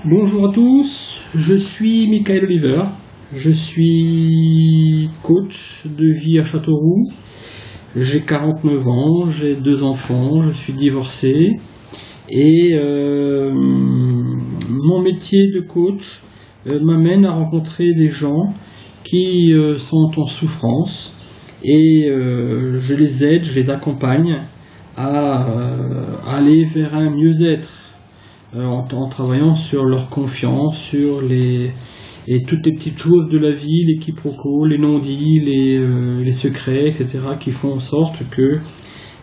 Bonjour à tous, je suis Michael Oliver, je suis coach de vie à Châteauroux, j'ai 49 ans, j'ai 2 enfants, je suis divorcé et mon métier de coach m'amène à rencontrer des gens qui sont en souffrance et je les aide, je les accompagne à aller vers un mieux-être. En travaillant sur leur confiance, et toutes les petites choses de la vie, les quiproquos, les non-dits, les secrets, etc., qui font en sorte que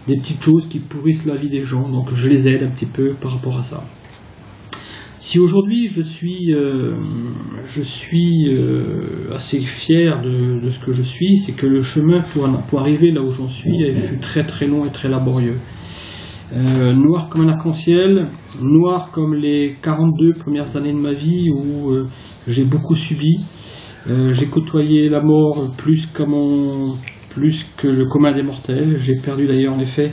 des petites choses qui pourrissent la vie des gens. Donc je les aide un petit peu par rapport à ça. Si aujourd'hui je suis assez fier de ce que je suis, c'est que le chemin pour arriver là où j'en suis fut très très long et très laborieux. Noir comme un arc-en-ciel, noir comme les 42 premières années de ma vie où j'ai beaucoup subi. J'ai côtoyé la mort plus que le commun des mortels. J'ai perdu d'ailleurs en effet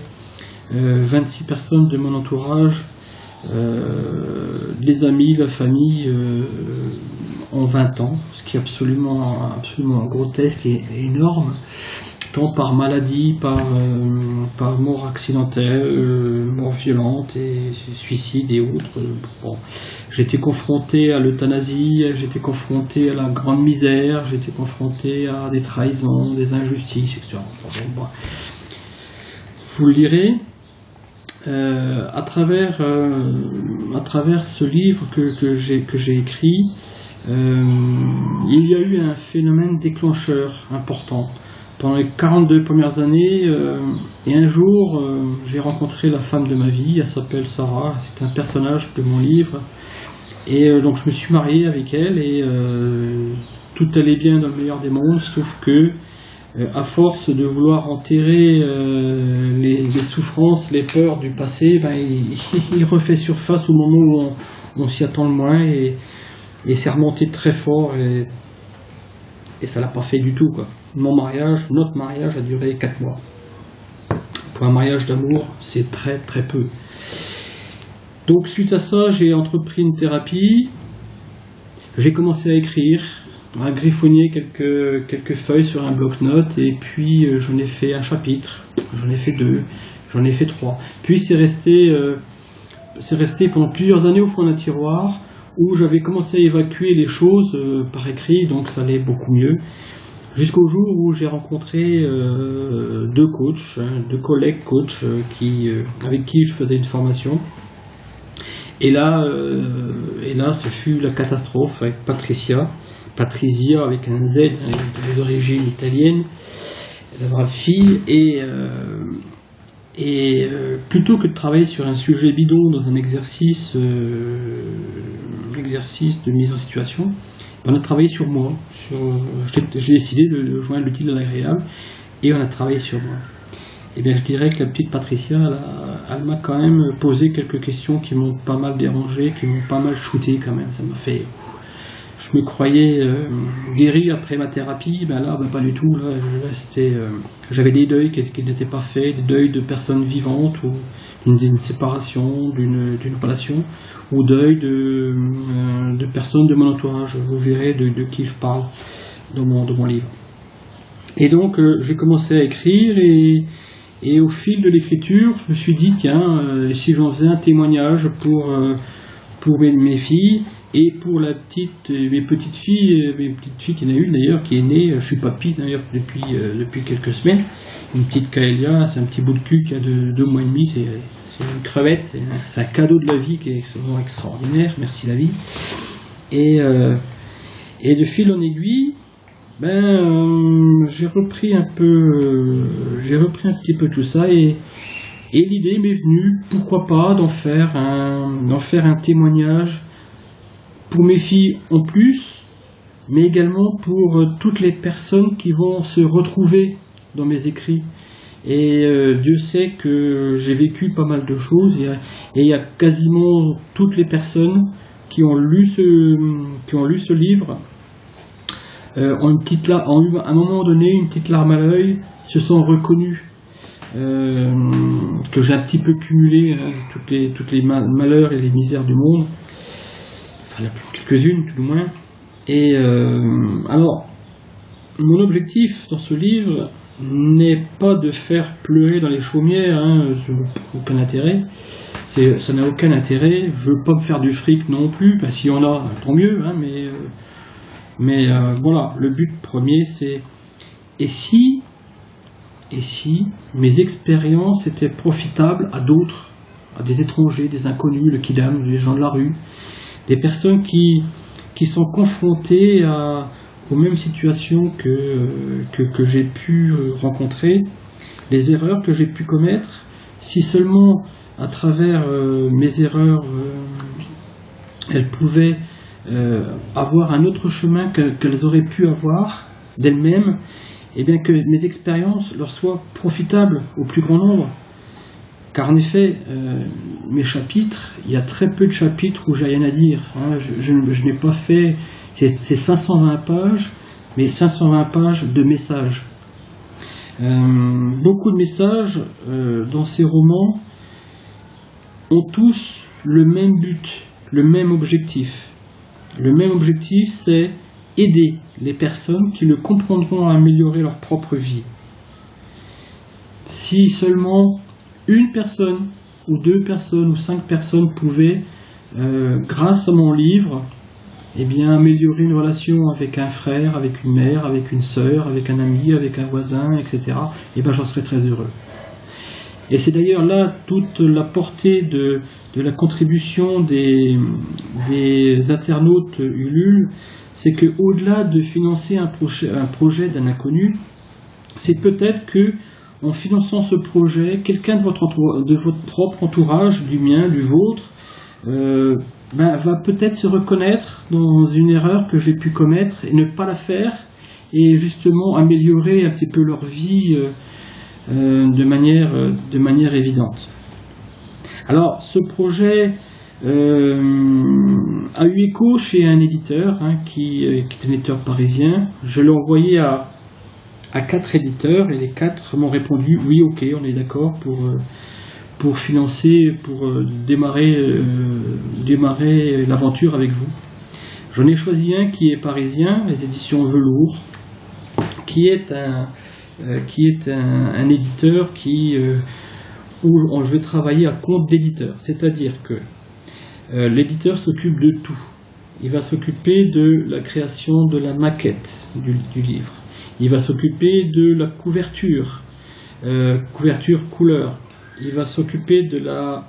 26 personnes de mon entourage, les amis, la famille en 20 ans, ce qui est absolument grotesque et énorme. Tant par maladie, par mort accidentelle, mort violente et suicide et autres. Bon. J'ai été confronté à l'euthanasie, j'ai été confronté à la grande misère, j'ai été confronté à des trahisons, des injustices, etc. Bon. Vous le lirez. À travers ce livre que j'ai écrit, il y a eu un phénomène déclencheur important. Pendant les 42 premières années, et un jour, j'ai rencontré la femme de ma vie, elle s'appelle Sarah, c'est un personnage de mon livre, et donc je me suis marié avec elle, et tout allait bien dans le meilleur des mondes, sauf que, à force de vouloir enterrer les souffrances, les peurs du passé, il refait surface au moment où on s'y attend le moins, et c'est remonté très fort, et ça l'a pas fait du tout, quoi. Notre mariage a duré 4 mois. Pour un mariage d'amour, c'est très très peu. Donc suite à ça, j'ai entrepris une thérapie. J'ai commencé à écrire, à griffonner quelques feuilles sur un bloc-notes, et puis j'en ai fait un chapitre, j'en ai fait 2, j'en ai fait 3. Puis c'est resté pendant plusieurs années au fond d'un tiroir, où j'avais commencé à évacuer les choses par écrit, donc ça allait beaucoup mieux. Jusqu'au jour où j'ai rencontré 2 coachs, 2 collègues coachs avec qui je faisais une formation. Et là, ce fut la catastrophe avec Patrizia avec un Z, d'origine italienne, la brave fille, et plutôt que de travailler sur un sujet bidon dans un exercice de mise en situation, on a travaillé sur moi. J'ai décidé de joindre l'utile à l'agréable, et on a travaillé sur moi. Et bien je dirais que la petite Patricia, elle m'a quand même posé quelques questions qui m'ont pas mal dérangé, qui m'ont pas mal shooté quand même. Ça m'a fait... Je me croyais guéri après ma thérapie, pas du tout. Là, j'avais des deuils qui n'étaient pas faits, des deuils de personnes vivantes, ou d'une séparation, d'une relation, ou deuil de personnes de mon entourage. Vous verrez de qui je parle dans mon livre. Et donc j'ai commencé à écrire, et au fil de l'écriture, je me suis dit, tiens, si j'en faisais un témoignage pour mes filles, et pour mes petites filles qui en a une d'ailleurs, qui est née, je suis papy d'ailleurs depuis quelques semaines, une petite Kaelia, c'est un petit bout de cul qui a 2 mois et demi, c'est une crevette, c'est un cadeau de la vie qui est vraiment extraordinaire, merci la vie. Et de fil en aiguille, j'ai repris un petit peu tout ça, et l'idée m'est venue, pourquoi pas, d'en faire un témoignage pour mes filles en plus, mais également pour toutes les personnes qui vont se retrouver dans mes écrits. Et Dieu sait que j'ai vécu pas mal de choses, et il y a quasiment toutes les personnes qui ont lu ce livre ont eu à un moment donné une petite larme à l'œil, se sont reconnus. Que j'ai un petit peu cumulé, toutes les malheurs et les misères du monde. enfin quelques-unes tout du moins. Et alors, mon objectif dans ce livre n'est pas de faire pleurer dans les chaumières, hein, aucun intérêt. Ça n'a aucun intérêt. Je veux pas me faire du fric non plus, parce qu'il y en a, tant mieux, hein, mais voilà, le but premier c'est et si mes expériences étaient profitables à d'autres, à des étrangers, des inconnus, le kidam, les gens de la rue, des personnes qui sont confrontées aux mêmes situations que j'ai pu rencontrer, les erreurs que j'ai pu commettre, si seulement à travers mes erreurs elles pouvaient avoir un autre chemin qu'elles auraient pu avoir d'elles-mêmes, et bien que mes expériences leur soient profitables au plus grand nombre. Car en effet, mes chapitres, il y a très peu de chapitres où j'ai rien à dire. Hein. Je n'ai pas fait... C'est 520 pages, mais 520 pages de messages. Beaucoup de messages dans ces romans ont tous le même but, le même objectif. Le même objectif, c'est aider les personnes qui le comprendront à améliorer leur propre vie. Si seulement une personne, ou 2 personnes, ou 5 personnes pouvaient, grâce à mon livre, eh bien, améliorer une relation avec un frère, avec une mère, avec une sœur, avec un ami, avec un voisin, etc., eh bien, j'en serais très heureux. Et c'est d'ailleurs là toute la portée de la contribution des internautes Ulule, c'est qu'au-delà de financer un projet d'un inconnu, c'est peut-être que en finançant ce projet, quelqu'un de votre propre entourage, du mien, du vôtre, va peut-être se reconnaître dans une erreur que j'ai pu commettre et ne pas la faire, et justement améliorer un petit peu leur vie de manière évidente. Alors, ce projet a eu écho chez un éditeur qui est un éditeur parisien. Je l'ai envoyé à 4 éditeurs et les 4 m'ont répondu oui, ok, on est d'accord pour financer, pour démarrer l'aventure avec vous. J'en ai choisi un qui est parisien, les éditions Velours, qui est un éditeur où je vais travailler à compte d'éditeur, c'est-à-dire que l'éditeur s'occupe de tout. Il va s'occuper de la création de la maquette du livre. Il va s'occuper de la couverture couleur. Il va s'occuper de la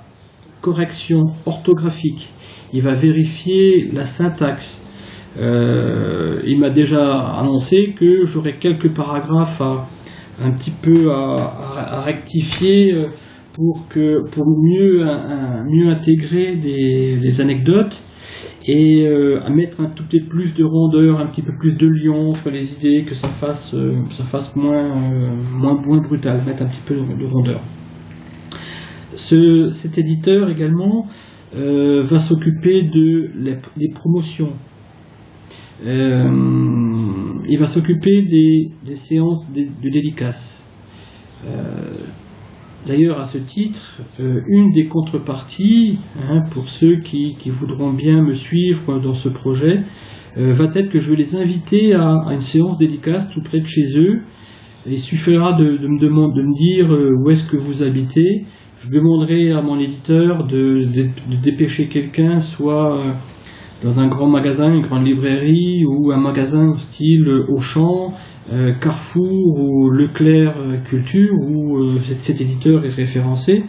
correction orthographique. Il va vérifier la syntaxe. Il m'a déjà annoncé que j'aurais quelques paragraphes à rectifier pour mieux intégrer des anecdotes et à mettre un tout petit peu plus de rondeur, un petit peu plus de lion entre les idées, que ça fasse moins brutal, mettre un petit peu de rondeur. Cet éditeur également va s'occuper des promotions. Il va s'occuper des séances de dédicaces. D'ailleurs, à ce titre, une des contreparties, pour ceux qui voudront bien me suivre dans ce projet, va être que je vais les inviter à une séance dédicace tout près de chez eux. Il suffira de me dire où est-ce que vous habitez. Je demanderai à mon éditeur de dépêcher quelqu'un, soit dans un grand magasin, une grande librairie, ou un magasin au style Auchan, Carrefour ou Leclerc Culture, où cet éditeur est référencé.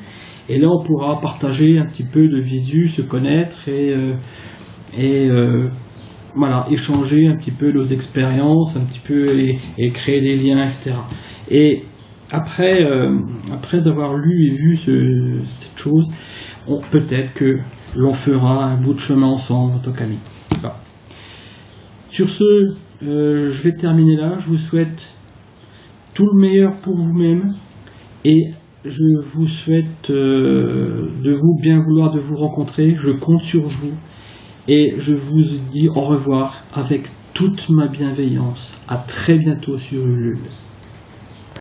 Et là, on pourra partager un petit peu de visu, se connaître et voilà, échanger un petit peu nos expériences, un petit peu et créer des liens, etc. Et après avoir lu et vu cette chose, peut-être que l'on fera un bout de chemin ensemble en tant qu'amis. Voilà. Sur ce, je vais terminer là. Je vous souhaite tout le meilleur pour vous-même et je vous souhaite de vous bien vouloir de vous rencontrer. Je compte sur vous et je vous dis au revoir avec toute ma bienveillance. À très bientôt sur Ulule.